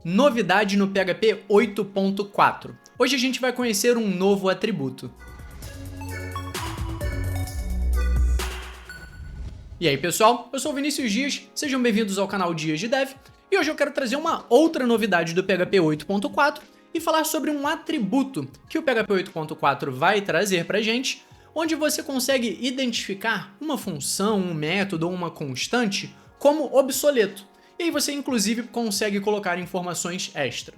Novidade no PHP 8.4. Hoje a gente vai conhecer um novo atributo. E aí pessoal, eu sou o Vinícius Dias, sejam bem-vindos ao canal Dias de Dev, e hoje eu quero trazer uma outra novidade do PHP 8.4 e falar sobre um atributo que o PHP 8.4 vai trazer pra gente, onde você consegue identificar uma função, um método ou uma constante como obsoleto. E aí você inclusive consegue colocar informações extra.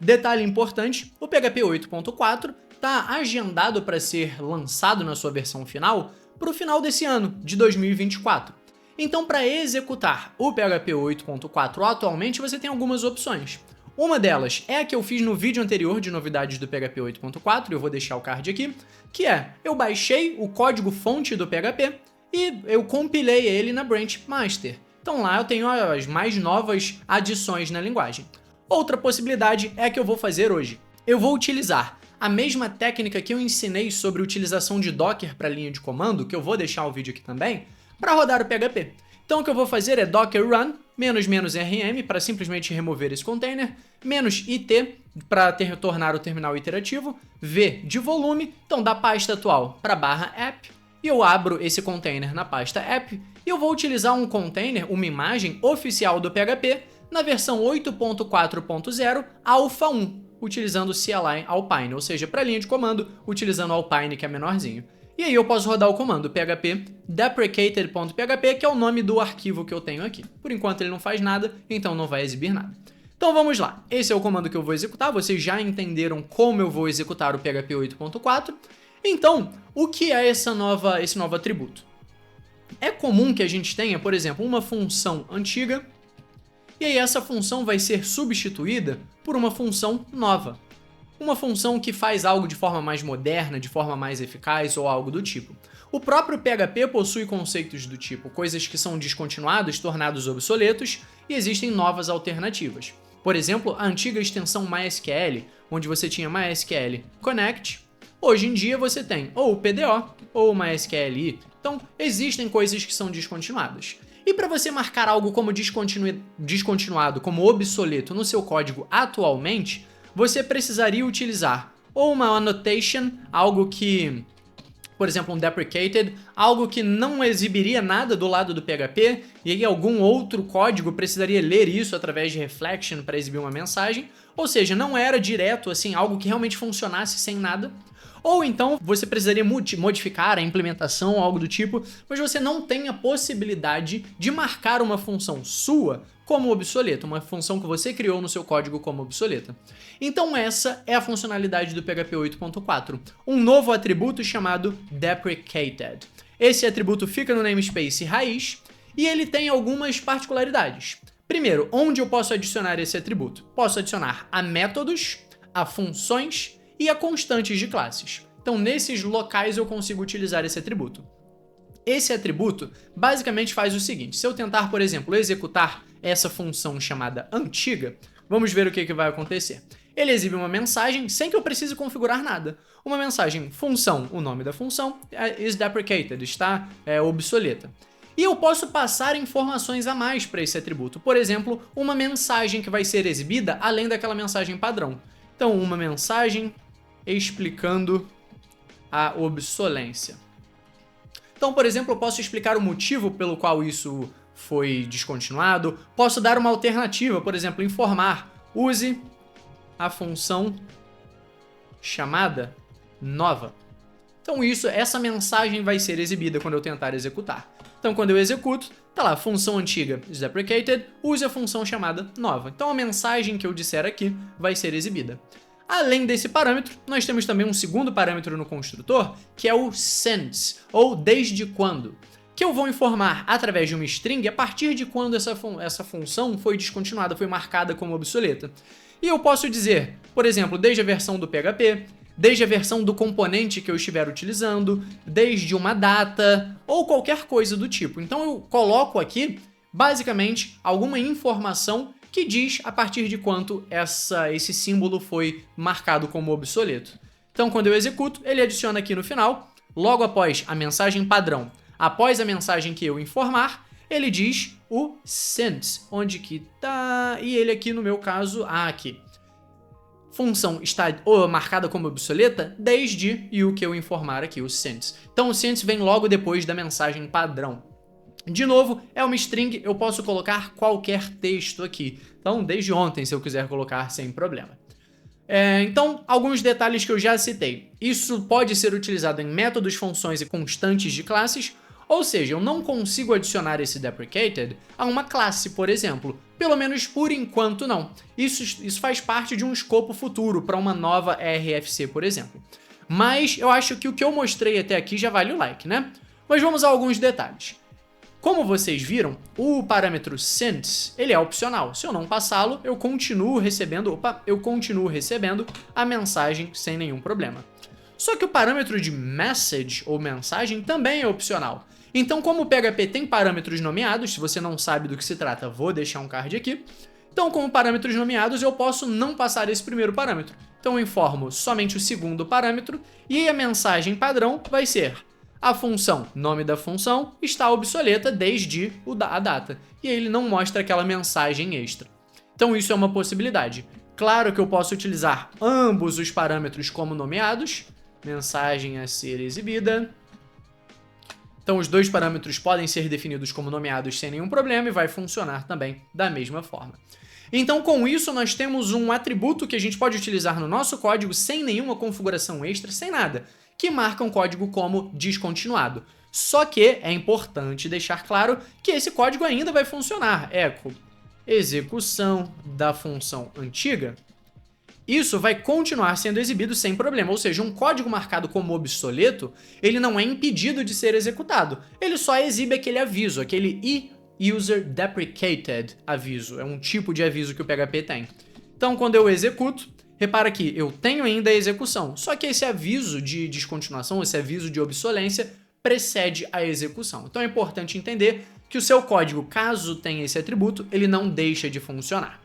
Detalhe importante, o PHP 8.4 está agendado para ser lançado na sua versão final para o final desse ano, de 2024. Então, para executar o PHP 8.4 atualmente, você tem algumas opções. Uma delas é a que eu fiz no vídeo anterior de novidades do PHP 8.4, eu vou deixar o card aqui, que é, eu baixei o código-fonte do PHP e eu compilei ele na Branch Master. Então lá eu tenho as mais novas adições na linguagem. Outra possibilidade é a que eu vou fazer hoje. Eu vou utilizar a mesma técnica que eu ensinei sobre utilização de Docker para linha de comando, que eu vou deixar o vídeo aqui também, para rodar o PHP. Então o que eu vou fazer é docker run, --rm para simplesmente remover esse container, -it para tornar o terminal iterativo, v de volume, então da pasta atual para /app, e eu abro esse container na pasta app, e eu vou utilizar um container, uma imagem oficial do PHP, na versão 8.4.0 Alpha 1, utilizando CLI Alpine, ou seja, para linha de comando, utilizando Alpine, que é menorzinho. E aí eu posso rodar o comando php deprecated.php, que é o nome do arquivo que eu tenho aqui. Por enquanto ele não faz nada, então não vai exibir nada. Então vamos lá, esse é o comando que eu vou executar, vocês já entenderam como eu vou executar o PHP 8.4. Então, o que é esse novo atributo? É comum que a gente tenha, por exemplo, uma função antiga, e aí essa função vai ser substituída por uma função nova. Uma função que faz algo de forma mais moderna, de forma mais eficaz ou algo do tipo. O próprio PHP possui conceitos do tipo coisas que são descontinuadas, tornados obsoletos, e existem novas alternativas. Por exemplo, a antiga extensão MySQL, onde você tinha MySQL Connect, hoje em dia você tem ou o PDO ou o MySQLi. Então, existem coisas que são descontinuadas. E para você marcar algo como descontinuado, como obsoleto no seu código atualmente, você precisaria utilizar ou uma annotation, algo que, por exemplo, um deprecated, algo que não exibiria nada do lado do PHP, e aí algum outro código precisaria ler isso através de reflection para exibir uma mensagem, ou seja, não era direto assim, algo que realmente funcionasse sem nada. Ou então você precisaria modificar a implementação ou algo do tipo, mas você não tem a possibilidade de marcar uma função sua como obsoleta, uma função que você criou no seu código como obsoleta. Então essa é a funcionalidade do PHP 8.4, um novo atributo chamado deprecated. Esse atributo fica no namespace raiz e ele tem algumas particularidades. Primeiro, onde eu posso adicionar esse atributo? Posso adicionar a métodos, a funções e a constantes de classes. Então, nesses locais eu consigo utilizar esse atributo. Esse atributo basicamente faz o seguinte: se eu tentar, por exemplo, executar essa função chamada antiga, vamos ver o que vai acontecer. Ele exibe uma mensagem sem que eu precise configurar nada. Uma mensagem função, o nome da função, is deprecated, está obsoleta. E eu posso passar informações a mais para esse atributo. Por exemplo, uma mensagem que vai ser exibida além daquela mensagem padrão. Então, uma mensagem explicando a obsolência. Então, por exemplo, eu posso explicar o motivo pelo qual isso foi descontinuado, posso dar uma alternativa, por exemplo, informar, use a função chamada nova. Então essa mensagem vai ser exibida quando eu tentar executar. Então quando eu executo, tá lá, função antiga is deprecated, use a função chamada nova. Então a mensagem que eu disser aqui vai ser exibida. Além desse parâmetro, nós temos também um segundo parâmetro no construtor, que é o since, ou desde quando, que eu vou informar através de uma string a partir de quando essa função foi descontinuada, foi marcada como obsoleta. E eu posso dizer, por exemplo, desde a versão do PHP, desde a versão do componente que eu estiver utilizando, desde uma data, ou qualquer coisa do tipo. Então eu coloco aqui, basicamente, alguma informação que diz a partir de quanto esse símbolo foi marcado como obsoleto. Então, quando eu executo, ele adiciona aqui no final, logo após a mensagem padrão, após a mensagem que eu informar, ele diz o since, onde que tá, e ele aqui no meu caso, aqui. Função está marcada como obsoleta desde e o que eu informar aqui, o since. Então o since vem logo depois da mensagem padrão. De novo, é uma string, eu posso colocar qualquer texto aqui. Então, desde ontem, se eu quiser colocar sem problema. Então, alguns detalhes que eu já citei. Isso pode ser utilizado em métodos, funções e constantes de classes, ou seja, eu não consigo adicionar esse deprecated a uma classe, por exemplo. Pelo menos por enquanto não. Isso faz parte de um escopo futuro para uma nova RFC, por exemplo. Mas eu acho que o que eu mostrei até aqui já vale o like, né? Mas vamos a alguns detalhes. Como vocês viram, o parâmetro since, ele é opcional. Se eu não passá-lo, eu continuo recebendo a mensagem sem nenhum problema. Só que o parâmetro de message, ou mensagem, também é opcional. Então, como o PHP tem parâmetros nomeados, se você não sabe do que se trata, vou deixar um card aqui. Então, como parâmetros nomeados, eu posso não passar esse primeiro parâmetro. Então, eu informo somente o segundo parâmetro, e a mensagem padrão vai ser: a função, nome da função, está obsoleta desde a data. E ele não mostra aquela mensagem extra. Então isso é uma possibilidade. Claro que eu posso utilizar ambos os parâmetros como nomeados. Mensagem a ser exibida. Então os dois parâmetros podem ser definidos como nomeados sem nenhum problema e vai funcionar também da mesma forma. Então com isso nós temos um atributo que a gente pode utilizar no nosso código sem nenhuma configuração extra, sem nada, que marca um código como descontinuado. Só que é importante deixar claro que esse código ainda vai funcionar. Echo execução da função antiga. Isso vai continuar sendo exibido sem problema, ou seja, um código marcado como obsoleto, ele não é impedido de ser executado. Ele só exibe aquele aviso, aquele user deprecated aviso. É um tipo de aviso que o PHP tem. Então, quando eu executo, repara que eu tenho ainda a execução, só que esse aviso de descontinuação, esse aviso de obsolência, precede a execução. Então é importante entender que o seu código, caso tenha esse atributo, ele não deixa de funcionar.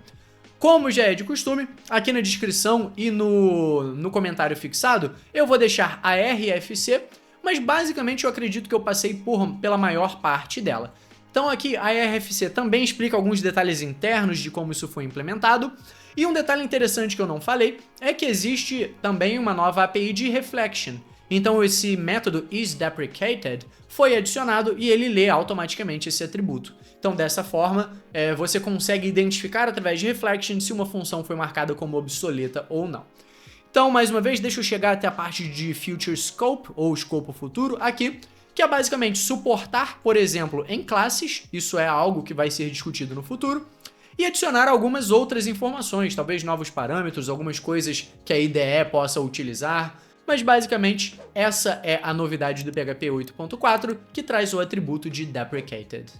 Como já é de costume, aqui na descrição e no comentário fixado, eu vou deixar a RFC, mas basicamente eu acredito que eu passei pela maior parte dela. Então aqui a RFC também explica alguns detalhes internos de como isso foi implementado. E um detalhe interessante que eu não falei é que existe também uma nova API de reflection. Então esse método isDeprecated foi adicionado e ele lê automaticamente esse atributo. Então dessa forma você consegue identificar através de reflection se uma função foi marcada como obsoleta ou não. Então mais uma vez deixa eu chegar até a parte de Future Scope ou escopo futuro aqui, que é basicamente suportar, por exemplo, em classes, isso é algo que vai ser discutido no futuro, e adicionar algumas outras informações, talvez novos parâmetros, algumas coisas que a IDE possa utilizar, mas basicamente essa é a novidade do PHP 8.4 que traz o atributo de deprecated.